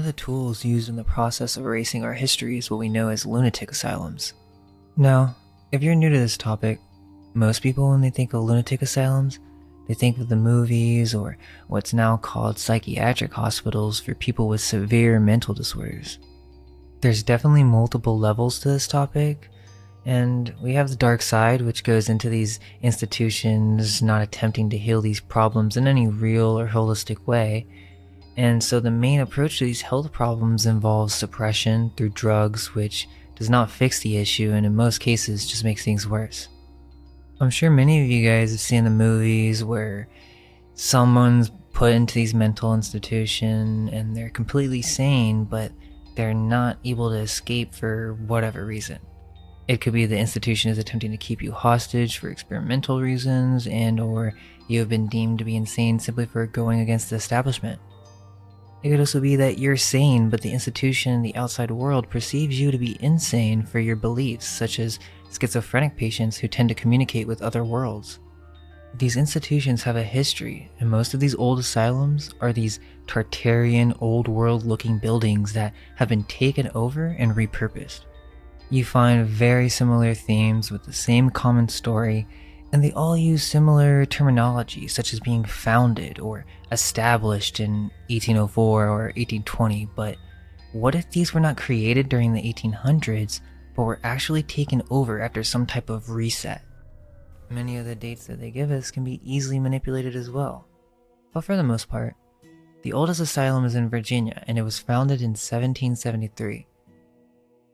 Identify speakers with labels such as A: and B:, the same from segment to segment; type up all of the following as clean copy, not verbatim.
A: the tools used in the process of erasing our history is what we know as lunatic asylums. Now, if you're new to this topic, most people when they think of lunatic asylums, they think of the movies or what's now called psychiatric hospitals for people with severe mental disorders. There's definitely multiple levels to this topic, and we have the dark side, which goes into these institutions not attempting to heal these problems in any real or holistic way. And so the main approach to these health problems involves suppression through drugs, which does not fix the issue and in most cases just makes things worse. I'm sure many of you guys have seen the movies where someone's put into these mental institution and they're completely sane, but they're not able to escape for whatever reason. It could be the institution is attempting to keep you hostage for experimental reasons, and or you have been deemed to be insane simply for going against the establishment. It could also be that you're sane, but the institution and the outside world perceives you to be insane for your beliefs, such as schizophrenic patients who tend to communicate with other worlds. These institutions have a history, and most of these old asylums are these Tartarian old world looking buildings that have been taken over and repurposed. You find very similar themes with the same common story, and they all use similar terminology such as being founded or established in 1804 or 1820, but what if these were not created during the 1800s, but were actually taken over after some type of reset? Many of the dates that they give us can be easily manipulated as well. But for the most part, the oldest asylum is in Virginia, and it was founded in 1773.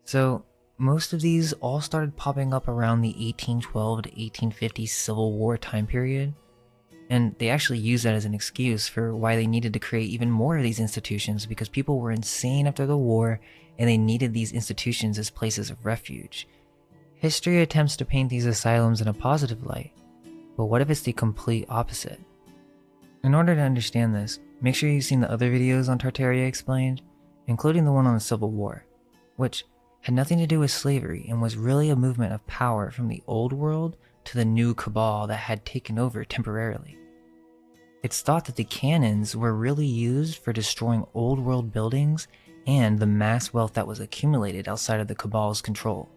A: So most of these all started popping up around the 1812 to 1850 Civil War time period, and they actually used that as an excuse for why they needed to create even more of these institutions, because people were insane after the war and they needed these institutions as places of refuge. History attempts to paint these asylums in a positive light, but what if it's the complete opposite? In order to understand this, make sure you've seen the other videos on Tartaria explained, including the one on the Civil War, which had nothing to do with slavery and was really a movement of power from the old world to the new cabal that had taken over temporarily. It's thought that the cannons were really used for destroying old world buildings and the mass wealth that was accumulated outside of the cabal's control.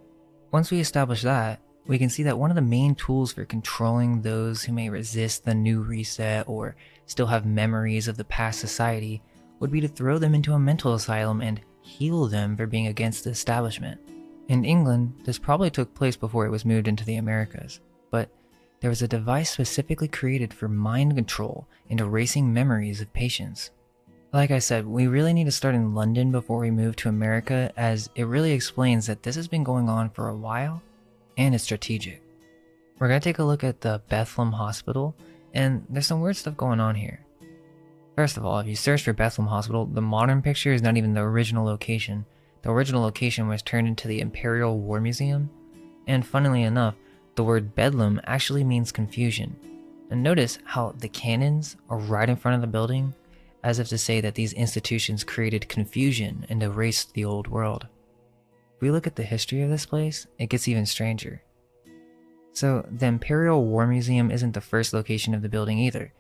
A: Once we establish that, we can see that one of the main tools for controlling those who may resist the new reset or still have memories of the past society would be to throw them into a mental asylum and heal them for being against the establishment. In England, this probably took place before it was moved into the Americas, but there was a device specifically created for mind control and erasing memories of patients. Like I said, we really need to start in London before we move to America, as it really explains that this has been going on for a while and it's strategic. We're going to take a look at the Bethlehem Hospital, and there's some weird stuff going on here. First of all, if you search for Bethlehem Hospital, the modern picture is not even the original location. The original location was turned into the Imperial War Museum, and funnily enough, the word Bedlam actually means confusion. And notice how the cannons are right in front of the building, as if to say that these institutions created confusion and erased the old world. If we look at the history of this place, it gets even stranger. So the Imperial War Museum isn't the first location of the building either.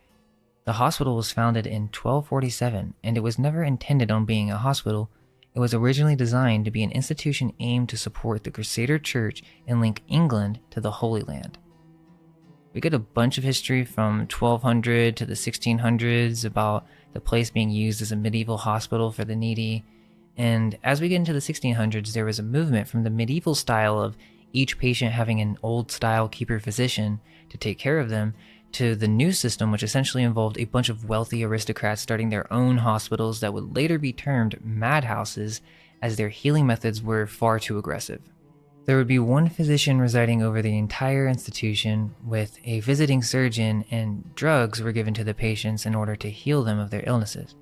A: The hospital was founded in 1247, and it was never intended on being a hospital. It was originally designed to be an institution aimed to support the Crusader Church and link England to the Holy Land. We get a bunch of history from 1200 to the 1600s about the place being used as a medieval hospital for the needy, and as we get into the 1600s, there was a movement from the medieval style of each patient having an old style keeper physician to take care of them, to the new system, which essentially involved a bunch of wealthy aristocrats starting their own hospitals that would later be termed madhouses, as their healing methods were far too aggressive. There would be one physician residing over the entire institution with a visiting surgeon, and drugs were given to the patients in order to heal them of their illnesses.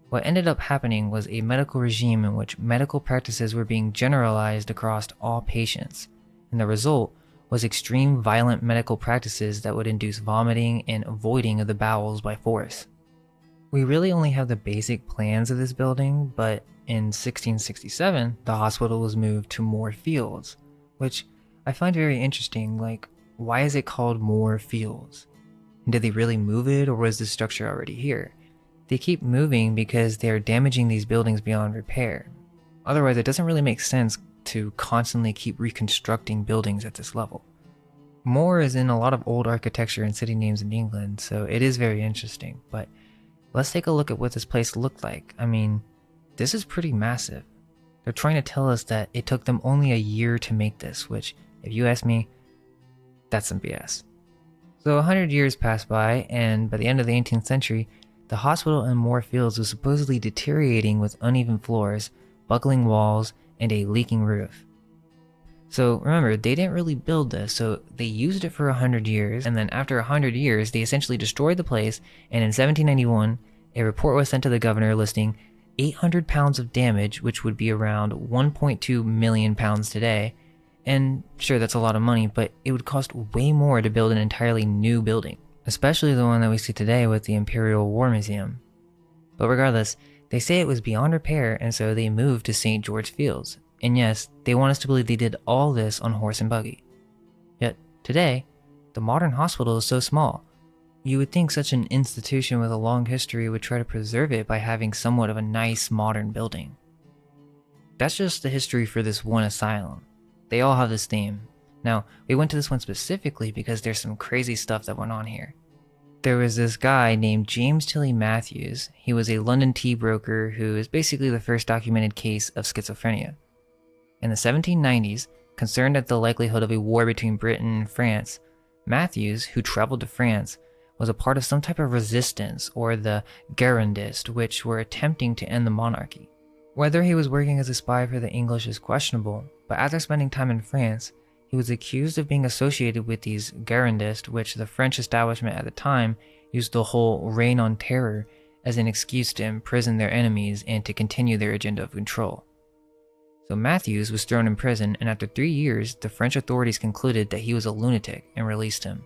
A: What ended up happening was a medical regime in which medical practices were being generalized across all patients, and the result was extreme violent medical practices that would induce vomiting and voiding of the bowels by force. We really only have the basic plans of this building, but in 1667, the hospital was moved to Moor Fields, which I find very interesting. Like, why is it called Moor Fields? And did they really move it, or was the structure already here? They keep moving because they are damaging these buildings beyond repair. Otherwise, it doesn't really make sense to constantly keep reconstructing buildings at this level. Moore is in a lot of old architecture and city names in England, so it is very interesting, but let's take a look at what this place looked like. I mean, this is pretty massive. They're trying to tell us that it took them only a year to make this, which, if you ask me, that's some BS. So 100 years passed by, and by the end of the 18th century, the hospital in Moore Fields was supposedly deteriorating with uneven floors, buckling walls, and a leaking roof. So remember, they didn't really build this, so they used it for 100 years, and then after 100 years, they essentially destroyed the place, and in 1791, a report was sent to the governor listing 800 pounds of damage, which would be around 1.2 million pounds today. And sure, that's a lot of money, but it would cost way more to build an entirely new building, especially the one that we see today with the Imperial War Museum. But regardless, they say it was beyond repair, and so they moved to St. George Fields. And yes, they want us to believe they did all this on horse and buggy. Yet, today, the modern hospital is so small. You would think such an institution with a long history would try to preserve it by having somewhat of a nice modern building. That's just the history for this one asylum. They all have this theme. Now, we went to this one specifically because there's some crazy stuff that went on here. There was this guy named James Tilly Matthews. He was a London tea broker who is basically the first documented case of schizophrenia. In the 1790s, concerned at the likelihood of a war between Britain and France, Matthews, who traveled to France, was a part of some type of resistance, or the Girondists, which were attempting to end the monarchy. Whether he was working as a spy for the English is questionable, but after spending time in France, he was accused of being associated with these Girondists, which the French establishment at the time used the whole reign on terror as an excuse to imprison their enemies and to continue their agenda of control. So Matthews was thrown in prison, and after 3 years, the French authorities concluded that he was a lunatic and released him.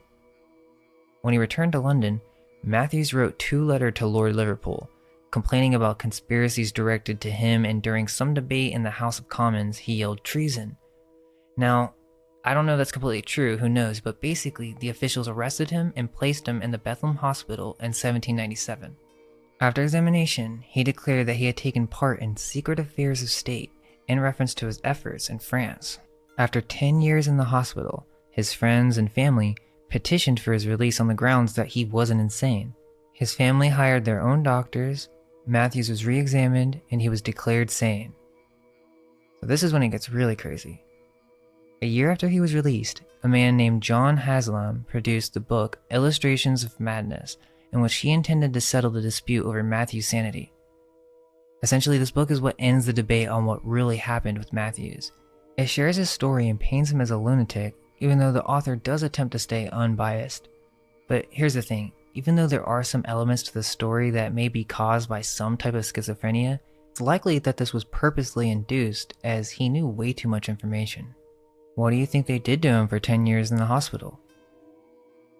A: When he returned to London, Matthews wrote 2 letters to Lord Liverpool, complaining about conspiracies directed to him, and during some debate in the House of Commons, he yelled treason. Now, I don't know if that's completely true, who knows, but basically the officials arrested him and placed him in the Bethlehem Hospital in 1797. After examination, he declared that he had taken part in secret affairs of state in reference to his efforts in France. After 10 years in the hospital, his friends and family petitioned for his release on the grounds that he wasn't insane. His family hired their own doctors, Matthews was re-examined, and he was declared sane. So this is when it gets really crazy. A year after he was released, a man named John Haslam produced the book Illustrations of Madness, in which he intended to settle the dispute over Matthews' sanity. Essentially, this book is what ends the debate on what really happened with Matthews. It shares his story and paints him as a lunatic, even though the author does attempt to stay unbiased. But here's the thing, even though there are some elements to the story that may be caused by some type of schizophrenia, it's likely that this was purposely induced as he knew way too much information. What do you think they did to him for 10 years in the hospital?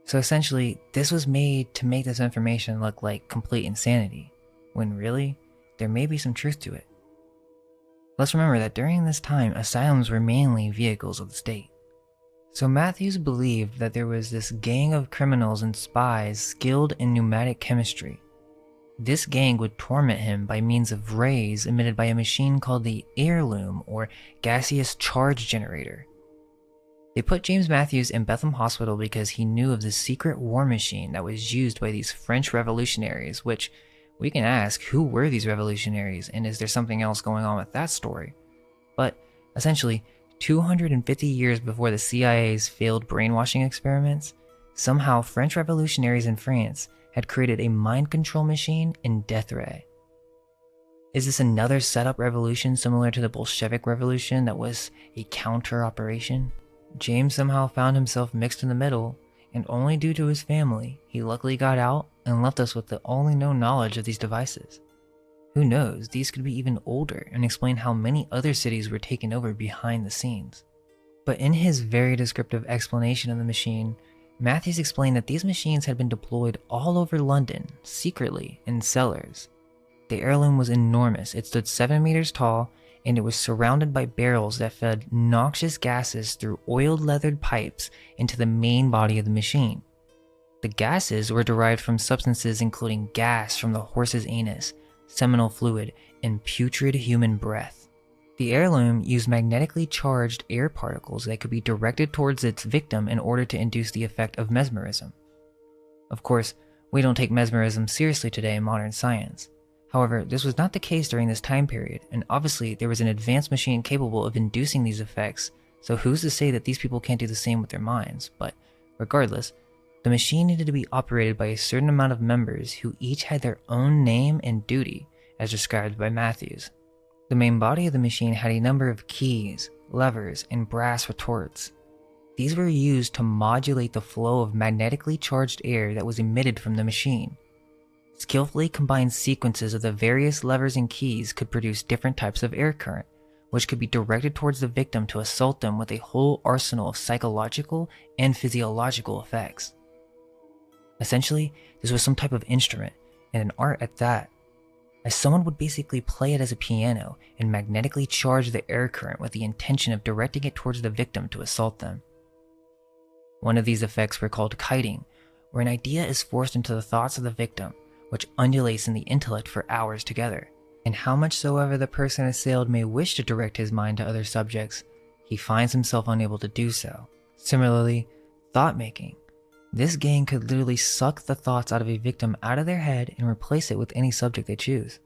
A: So essentially, this was made to make this information look like complete insanity, when really, there may be some truth to it. Let's remember that during this time, asylums were mainly vehicles of the state. So Matthews believed that there was this gang of criminals and spies skilled in pneumatic chemistry. This gang would torment him by means of rays emitted by a machine called the heirloom, or gaseous charge generator. They put James Matthews in Bethlehem Hospital because he knew of the secret war machine that was used by these French revolutionaries, which we can ask, who were these revolutionaries, and is there something else going on with that story? But essentially, 250 years before the CIA's failed brainwashing experiments, somehow French revolutionaries in France had created a mind control machine in death ray. Is this another setup revolution similar to the Bolshevik Revolution that was a counter operation? James somehow found himself mixed in the middle, and only due to his family, he luckily got out and left us with the only known knowledge of these devices. Who knows, these could be even older and explain how many other cities were taken over behind the scenes. But in his very descriptive explanation of the machine, Matthews explained that these machines had been deployed all over London, secretly, in cellars. The heirloom was enormous. It stood 7 meters tall, and it was surrounded by barrels that fed noxious gases through oiled leathered pipes into the main body of the machine. The gases were derived from substances including gas from the horse's anus, seminal fluid, and putrid human breath. The heirloom used magnetically charged air particles that could be directed towards its victim in order to induce the effect of mesmerism. Of course, we don't take mesmerism seriously today in modern science. However, this was not the case during this time period, and obviously there was an advanced machine capable of inducing these effects, so who's to say that these people can't do the same with their minds? But regardless, the machine needed to be operated by a certain amount of members who each had their own name and duty, as described by Matthews. The main body of the machine had a number of keys, levers, and brass retorts. These were used to modulate the flow of magnetically charged air that was emitted from the machine. Skillfully combined sequences of the various levers and keys could produce different types of air current, which could be directed towards the victim to assault them with a whole arsenal of psychological and physiological effects. Essentially, this was some type of instrument, and an art at that, as someone would basically play it as a piano and magnetically charge the air current with the intention of directing it towards the victim to assault them. One of these effects were called kiting, where an idea is forced into the thoughts of the victim, which undulates in the intellect for hours together, and how much soever the person assailed may wish to direct his mind to other subjects, he finds himself unable to do so. Similarly, thought-making. This gang could literally suck the thoughts out of a victim out of their head and replace it with any subject they choose.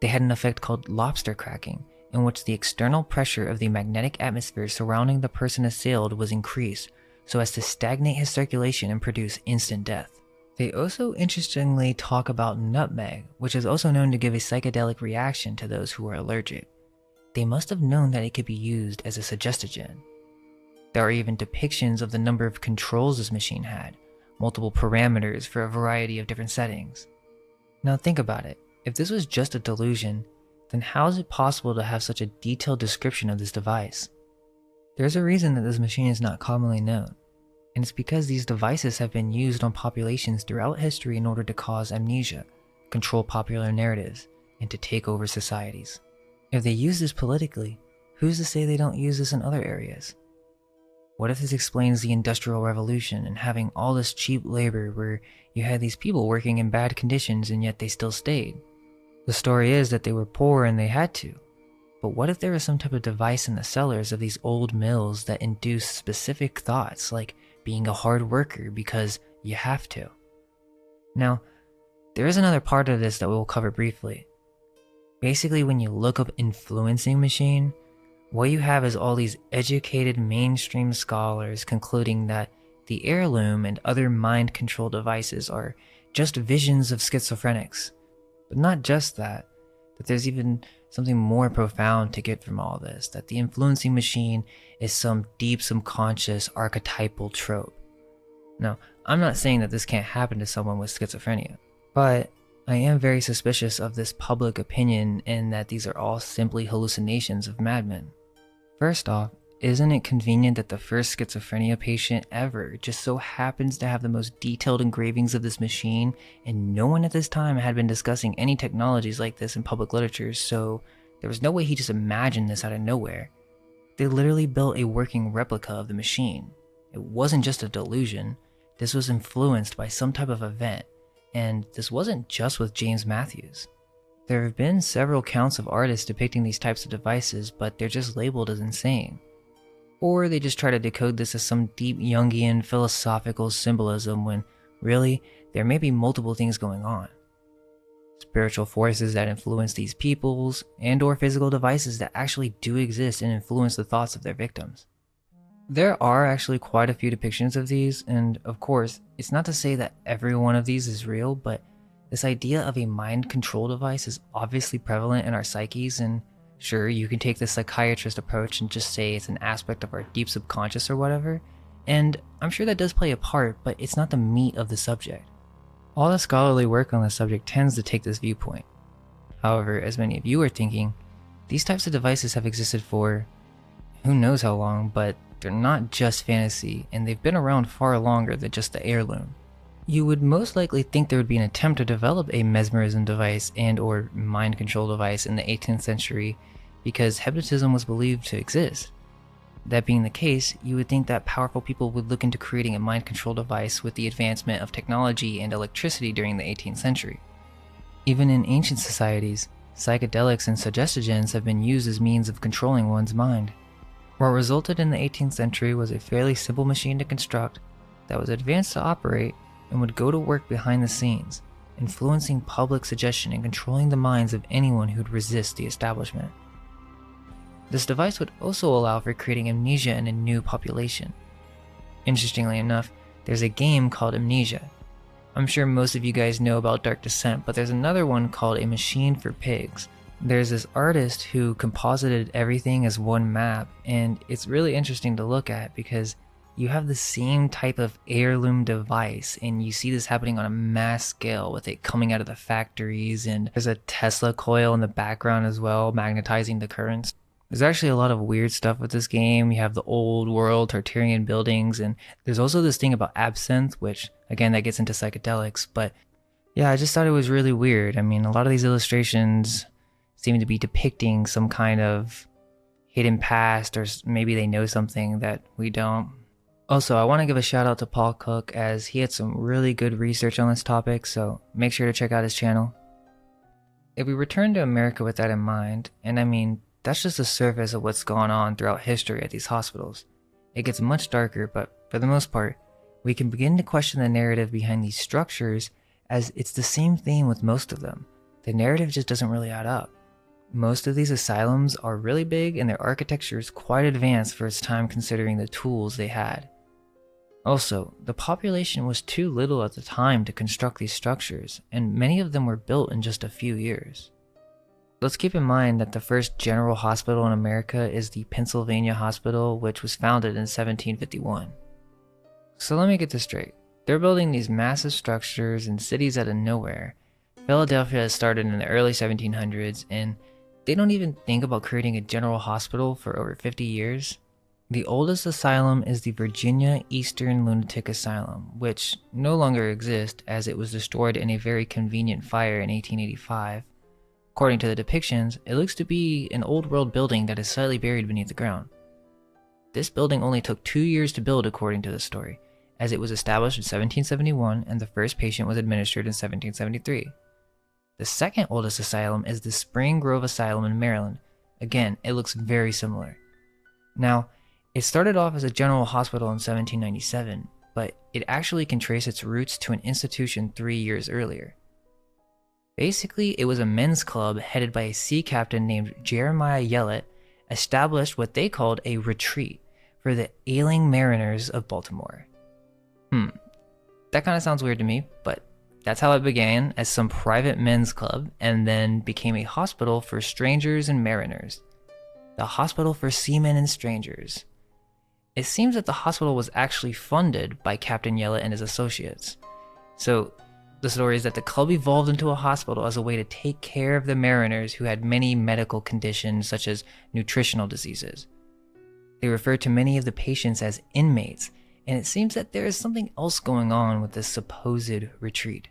A: They had an effect called lobster cracking, in which the external pressure of the magnetic atmosphere surrounding the person assailed was increased so as to stagnate his circulation and produce instant death. They also interestingly talk about nutmeg, which is also known to give a psychedelic reaction to those who are allergic. They must have known that it could be used as a suggestogen. There are even depictions of the number of controls this machine had, multiple parameters for a variety of different settings. Now think about it, if this was just a delusion, then how is it possible to have such a detailed description of this device? There's a reason that this machine is not commonly known, and it's because these devices have been used on populations throughout history in order to cause amnesia, control popular narratives, and to take over societies. If they use this politically, who's to say they don't use this in other areas? What if this explains the Industrial Revolution and having all this cheap labor where you had these people working in bad conditions and yet they still stayed? The story is that they were poor and they had to. But what if there was some type of device in the cellars of these old mills that induced specific thoughts like being a hard worker because you have to? Now, there is another part of this that we will cover briefly. Basically, when you look up influencing machine, what you have is all these educated mainstream scholars concluding that the heirloom and other mind control devices are just visions of schizophrenics. But not just that there's even something more profound to get from all this, that the influencing machine is some deep subconscious archetypal trope. Now, I'm not saying that this can't happen to someone with schizophrenia, but I am very suspicious of this public opinion and that these are all simply hallucinations of madmen. First off, isn't it convenient that the first schizophrenia patient ever just so happens to have the most detailed engravings of this machine, and no one at this time had been discussing any technologies like this in public literature, so there was no way he just imagined this out of nowhere. They literally built a working replica of the machine. It wasn't just a delusion, this was influenced by some type of event, and this wasn't just with James Matthews. There have been several counts of artists depicting these types of devices, but they're just labeled as insane. Or they just try to decode this as some deep Jungian philosophical symbolism when, really, there may be multiple things going on. Spiritual forces that influence these peoples, and/or physical devices that actually do exist and influence the thoughts of their victims. There are actually quite a few depictions of these, and of course, it's not to say that every one of these is real, but this idea of a mind control device is obviously prevalent in our psyches, and sure, you can take the psychiatrist approach and just say it's an aspect of our deep subconscious or whatever, and I'm sure that does play a part, but it's not the meat of the subject. All the scholarly work on the subject tends to take this viewpoint. However, as many of you are thinking, these types of devices have existed for who knows how long, but they're not just fantasy, and they've been around far longer than just the heirloom. You would most likely think there would be an attempt to develop a mesmerism device and/or mind control device in the 18th century because hypnotism was believed to exist. That being the case, you would think that powerful people would look into creating a mind control device with the advancement of technology and electricity during the 18th century. Even in ancient societies, psychedelics and suggestogens have been used as means of controlling one's mind. What resulted in the 18th century was a fairly simple machine to construct that was advanced to operate and would go to work behind the scenes, influencing public suggestion and controlling the minds of anyone who'd resist the establishment. This device would also allow for creating amnesia in a new population. Interestingly enough, there's a game called Amnesia. I'm sure most of you guys know about Dark Descent, but there's another one called A Machine for Pigs. There's this artist who composited everything as one map, and it's really interesting to look at because you have the same type of heirloom device, and you see this happening on a mass scale with it coming out of the factories, and there's a Tesla coil in the background as well, magnetizing the currents. There's actually a lot of weird stuff with this game. You have the old world Tartarian buildings, and there's also this thing about absinthe, which again, that gets into psychedelics. But yeah, I just thought it was really weird. I mean, a lot of these illustrations seem to be depicting some kind of hidden past, or maybe they know something that we don't. Also, I want to give a shout out to Paul Cook, as he had some really good research on this topic, so make sure to check out his channel. If we return to America with that in mind, and I mean, that's just the surface of what's gone on throughout history at these hospitals. It gets much darker, but for the most part, we can begin to question the narrative behind these structures, as it's the same theme with most of them. The narrative just doesn't really add up. Most of these asylums are really big, and their architecture is quite advanced for its time considering the tools they had. Also, the population was too little at the time to construct these structures, and many of them were built in just a few years. Let's keep in mind that the first general hospital in America is the Pennsylvania Hospital, which was founded in 1751. So let me get this straight. They're building these massive structures in cities out of nowhere. Philadelphia has started in the early 1700s, and they don't even think about creating a general hospital for over 50 years. The oldest asylum is the Virginia Eastern Lunatic Asylum, which no longer exists as it was destroyed in a very convenient fire in 1885. According to the depictions, it looks to be an old world building that is slightly buried beneath the ground. This building only took 2 years to build according to the story, as it was established in 1771 and the first patient was administered in 1773. The second oldest asylum is the Spring Grove Asylum in Maryland. Again, it looks very similar. Now, it started off as a general hospital in 1797, but it actually can trace its roots to an institution 3 years earlier. Basically, it was a men's club headed by a sea captain named Jeremiah Yellett, established what they called a retreat for the ailing mariners of Baltimore. That kind of sounds weird to me, but that's how it began, as some private men's club, and then became a hospital for strangers and mariners. The Hospital for Seamen and Strangers. It seems that the hospital was actually funded by Captain Yellett and his associates. So, the story is that the club evolved into a hospital as a way to take care of the mariners who had many medical conditions such as nutritional diseases. They referred to many of the patients as inmates, and it seems that there is something else going on with this supposed retreat.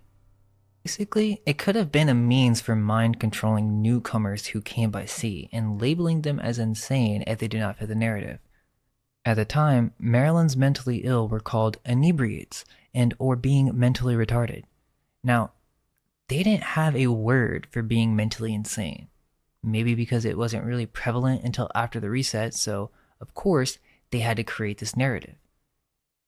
A: Basically, it could have been a means for mind-controlling newcomers who came by sea and labeling them as insane if they did not fit the narrative. At the time, Maryland's mentally ill were called inebriates and or being mentally retarded. Now, they didn't have a word for being mentally insane. Maybe because it wasn't really prevalent until after the reset, so of course they had to create this narrative.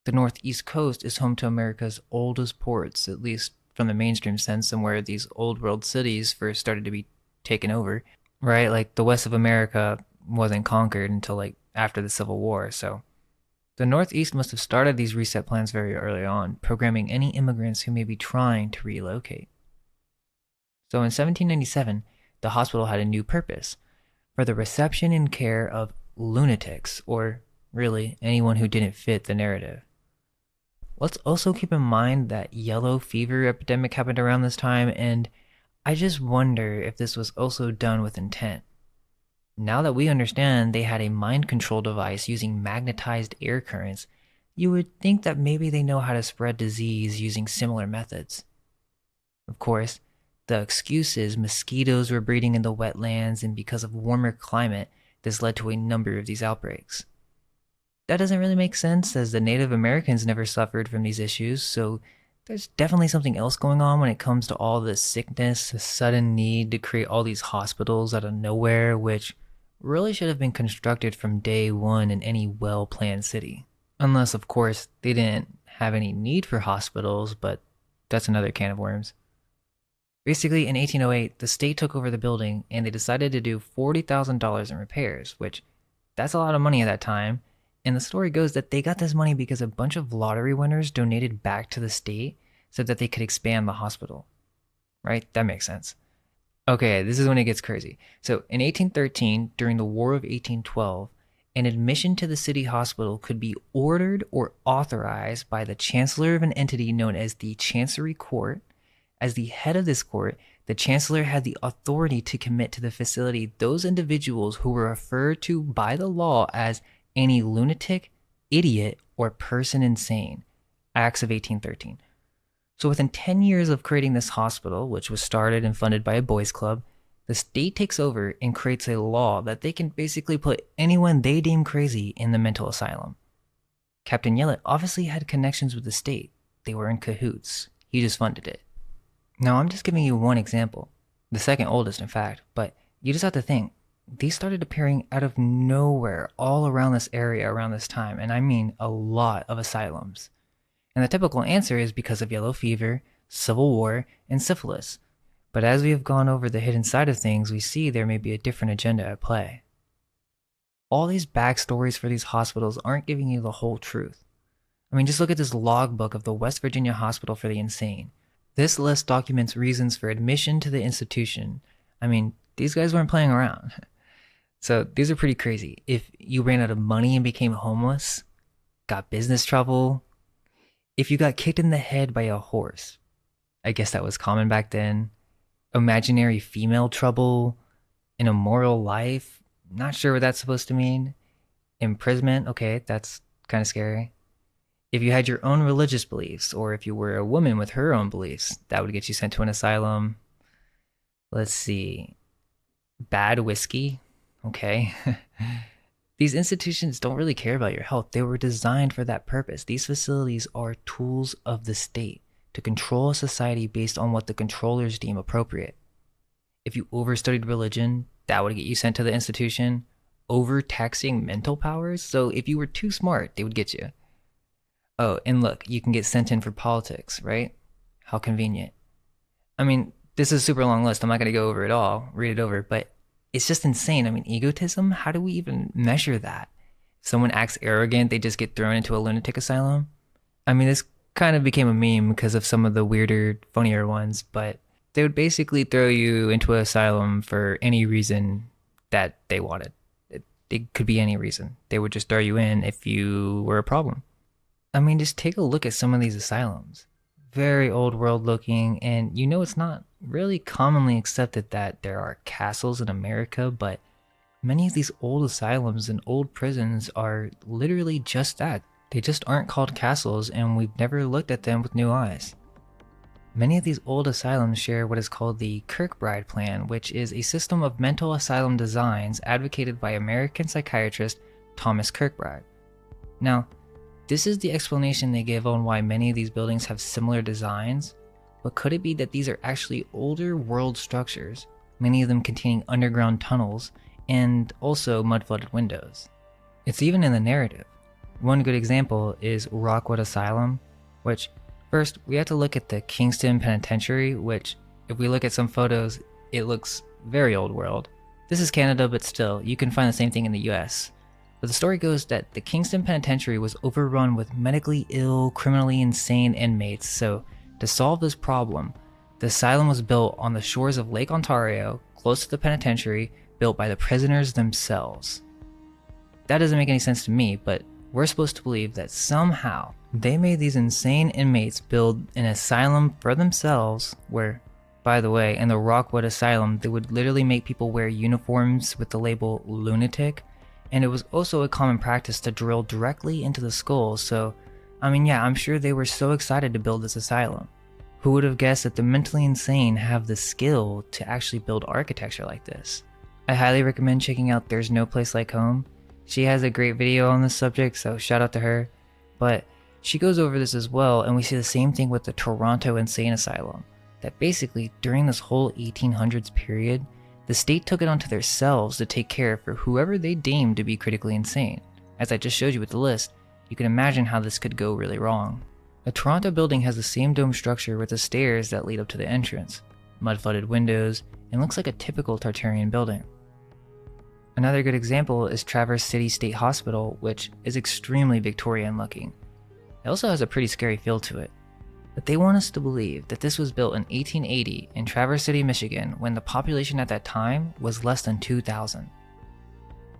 A: The Northeast Coast is home to America's oldest ports, at least from the mainstream sense, and where these old world cities first started to be taken over, right? Like the west of America wasn't conquered until like after the Civil War, so the Northeast must have started these reset plans very early on, programming any immigrants who may be trying to relocate. So in 1797, the hospital had a new purpose, for the reception and care of lunatics, or really anyone who didn't fit the narrative. Let's also keep in mind that yellow fever epidemic happened around this time, and I just wonder if this was also done with intent. Now that we understand they had a mind control device using magnetized air currents, you would think that maybe they know how to spread disease using similar methods. Of course, the excuse is mosquitoes were breeding in the wetlands, and because of warmer climate, this led to a number of these outbreaks. that doesn't really make sense as the Native Americans never suffered from these issues, so there's definitely something else going on when it comes to all this sickness, the sudden need to create all these hospitals out of nowhere, which really should have been constructed from day one in any well-planned city. Unless, of course, they didn't have any need for hospitals, but that's another can of worms. Basically, in 1808, the state took over the building and they decided to do $40,000 in repairs, which that's a lot of money at that time. And the story goes that they got this money because a bunch of lottery winners donated back to the state so that they could expand the hospital. Right? That makes sense. Okay, this is when it gets crazy. So in 1813, during the War of 1812, an admission to the city hospital could be ordered or authorized by the chancellor of an entity known as the Chancery Court. As the head of this court, the chancellor had the authority to commit to the facility those individuals who were referred to by the law as any lunatic, idiot, or person insane. Acts of 1813. So within 10 years of creating this hospital, which was started and funded by a boys' club, the state takes over and creates a law that they can basically put anyone they deem crazy in the mental asylum. Captain Yellett obviously had connections with the state. They were in cahoots. He just funded it. Now, I'm just giving you one example, the second oldest in fact, but you just have to think, these started appearing out of nowhere all around this area around this time, and I mean a lot of asylums. And the typical answer is because of yellow fever, civil war, and syphilis. But as we have gone over the hidden side of things, we see there may be a different agenda at play. All these backstories for these hospitals aren't giving you the whole truth. I mean, just look at this logbook of the West Virginia Hospital for the Insane. This list documents reasons for admission to the institution. I mean, these guys weren't playing around. So these are pretty crazy. If you ran out of money and became homeless, got business trouble, if you got kicked in the head by a horse, I guess that was common back then, imaginary female trouble, an immoral life, not sure what that's supposed to mean, imprisonment, okay, that's kind of scary. If you had your own religious beliefs, or if you were a woman with her own beliefs, that would get you sent to an asylum. Let's see. Bad whiskey. Okay. These institutions don't really care about your health. They were designed for that purpose. These facilities are tools of the state to control a society based on what the controllers deem appropriate. If you overstudied religion, that would get you sent to the institution. Overtaxing mental powers, so if you were too smart, they would get you. Oh, and look, you can get sent in for politics, right? How convenient. I mean, this is a super long list. I'm not going to go over it all, read it over, but it's just insane. I mean, egotism, how do we even measure that? If someone acts arrogant, they just get thrown into a lunatic asylum? I mean, this kind of became a meme because of some of the weirder, funnier ones, but they would basically throw you into an asylum for any reason that they wanted. It could be any reason. They would just throw you in if you were a problem. I mean, just take a look at some of these asylums. Very old world looking, and you know it's not really commonly accepted that there are castles in America, but many of these old asylums and old prisons are literally just that. They just aren't called castles, and we've never looked at them with new eyes. Many of these old asylums share what is called the Kirkbride Plan, which is a system of mental asylum designs advocated by American psychiatrist Thomas Kirkbride. Now, this is the explanation they give on why many of these buildings have similar designs, but could it be that these are actually older world structures, many of them containing underground tunnels, and also mud-flooded windows? It's even in the narrative. One good example is Rockwood Asylum, which, first, we have to look at the Kingston Penitentiary, which, if we look at some photos, it looks very old world. This is Canada, but still, you can find the same thing in the US. But the story goes that the Kingston Penitentiary was overrun with medically ill, criminally insane inmates, so to solve this problem, the asylum was built on the shores of Lake Ontario, close to the penitentiary, built by the prisoners themselves. That doesn't make any sense to me, but we're supposed to believe that somehow they made these insane inmates build an asylum for themselves where, by the way, in the Rockwood Asylum, they would literally make people wear uniforms with the label lunatic. And it was also a common practice to drill directly into the skull, so, I mean, yeah, I'm sure they were so excited to build this asylum. Who would have guessed that the mentally insane have the skill to actually build architecture like this? I highly recommend checking out There's No Place Like Home. She has a great video on this subject, so shout out to her. But she goes over this as well, and we see the same thing with the Toronto Insane Asylum. That basically, during this whole 1800s period, the state took it onto themselves to take care for whoever they deemed to be critically insane. As I just showed you with the list, you can imagine how this could go really wrong. The Toronto building has the same dome structure with the stairs that lead up to the entrance, mud-flooded windows, and looks like a typical Tartarian building. Another good example is Traverse City State Hospital, which is extremely Victorian looking. It also has a pretty scary feel to it. But they want us to believe that this was built in 1880 in Traverse City, Michigan, when the population at that time was less than 2,000.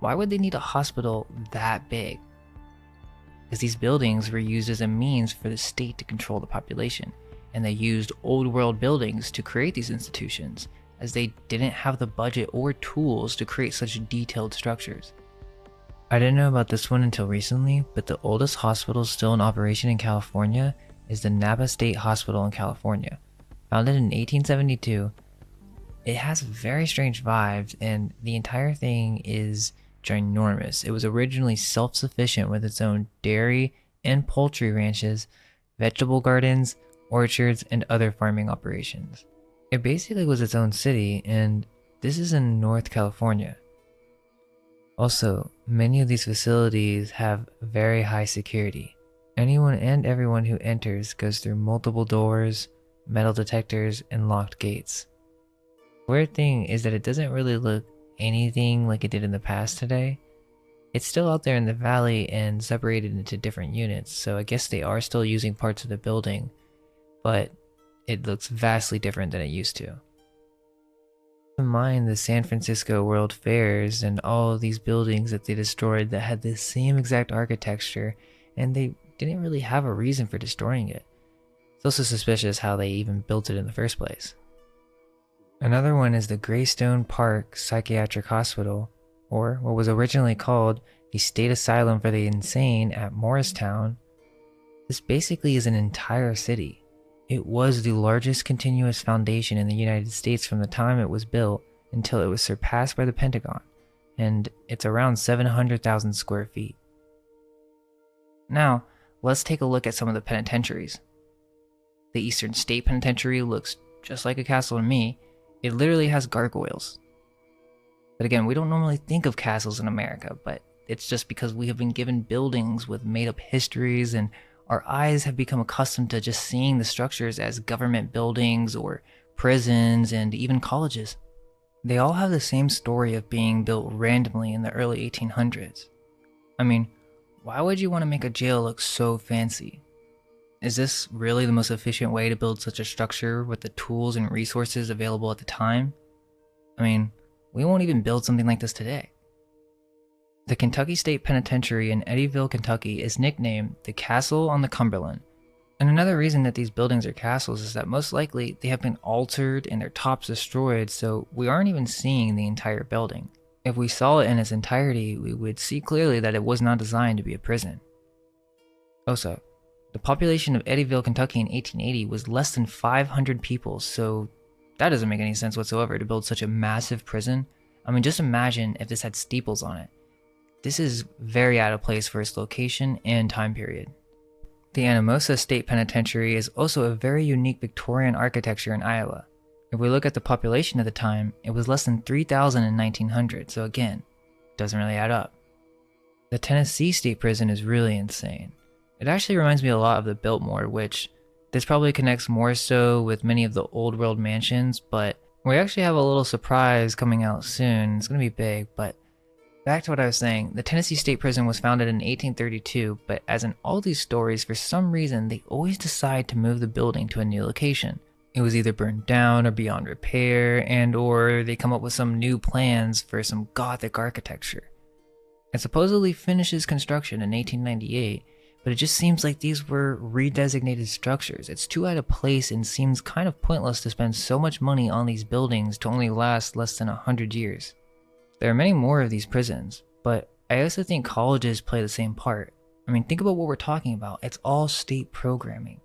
A: Why would they need a hospital that big? Because these buildings were used as a means for the state to control the population, and they used old world buildings to create these institutions, as they didn't have the budget or tools to create such detailed structures. I didn't know about this one until recently, but the oldest hospital still in operation in California is the Napa State Hospital in California. Founded in 1872, it has very strange vibes, and the entire thing is ginormous. It was originally self-sufficient with its own dairy and poultry ranches, vegetable gardens, orchards, and other farming operations. It basically was its own city, and this is in North California. Also, many of these facilities have very high security. Anyone and everyone who enters goes through multiple doors, metal detectors, and locked gates. The weird thing is that it doesn't really look anything like it did in the past today. It's still out there in the valley and separated into different units, so I guess they are still using parts of the building, but it looks vastly different than it used to. Keep in mind the San Francisco World Fairs and all of these buildings that they destroyed that had the same exact architecture, and they didn't really have a reason for destroying it. It's also suspicious how they even built it in the first place. Another one is the Greystone Park Psychiatric Hospital, or what was originally called the State Asylum for the Insane at Morristown. This basically is an entire city. It was the largest continuous foundation in the United States from the time it was built until it was surpassed by the Pentagon, and it's around 700,000 square feet. Now, let's take a look at some of the penitentiaries. The Eastern State Penitentiary looks just like a castle to me. It literally has gargoyles. But again, we don't normally think of castles in America, but it's just because we have been given buildings with made-up histories, and our eyes have become accustomed to just seeing the structures as government buildings or prisons and even colleges. They all have the same story of being built randomly in the early 1800s. I mean, why would you want to make a jail look so fancy? Is this really the most efficient way to build such a structure with the tools and resources available at the time? I mean, we won't even build something like this today. The Kentucky State Penitentiary in Eddyville, Kentucky is nicknamed the Castle on the Cumberland. And another reason that these buildings are castles is that most likely they have been altered and their tops destroyed, so we aren't even seeing the entire building. If we saw it in its entirety, we would see clearly that it was not designed to be a prison. Also, the population of Eddyville, Kentucky in 1880 was less than 500 people, so that doesn't make any sense whatsoever to build such a massive prison. I mean, just imagine if this had steeples on it. This is very out of place for its location and time period. The Anamosa State Penitentiary is also a very unique Victorian architecture in Iowa. If we look at the population at the time, it was less than 3,000 in 1900, so again, doesn't really add up. The Tennessee State Prison is really insane. It actually reminds me a lot of the Biltmore, which this probably connects more so with many of the old world mansions, but we actually have a little surprise coming out soon. It's going to be big, but back to what I was saying, the Tennessee State Prison was founded in 1832, but as in all these stories, for some reason, they always decide to move the building to a new location. It was either burned down or beyond repair, and or they come up with some new plans for some Gothic architecture. It supposedly finishes construction in 1898, but it just seems like these were redesignated structures. It's too out of place and seems kind of pointless to spend so much money on these buildings to only last less than 100 years. There are many more of these prisons, but I also think colleges play the same part. I mean, think about what we're talking about. It's all state programming.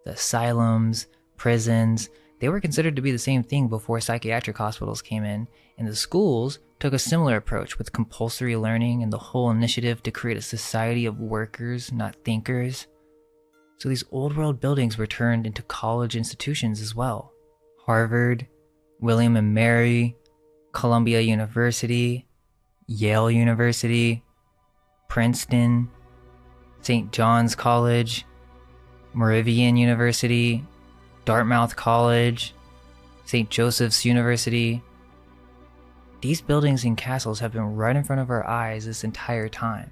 A: The asylums, prisons, They were considered to be the same thing before psychiatric hospitals came in, and the schools took a similar approach with compulsory learning and the whole initiative to create a society of workers, not thinkers. So these old world buildings were turned into college institutions as well. Harvard, William and Mary, Columbia University, Yale University, Princeton, St. John's College, Moravian University, Dartmouth College, St. Joseph's University. These buildings and castles have been right in front of our eyes this entire time.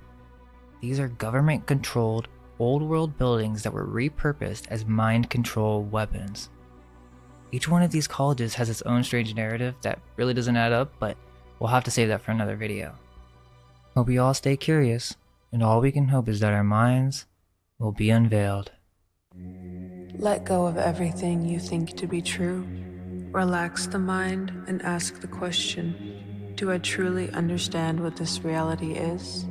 A: These are government-controlled, old-world buildings that were repurposed as mind control weapons. Each one of these colleges has its own strange narrative that really doesn't add up, but we'll have to save that for another video. Hope you all stay curious, and all we can hope is that our minds will be unveiled.
B: Let go of everything you think to be true. Relax the mind and ask the question, do I truly understand what this reality is?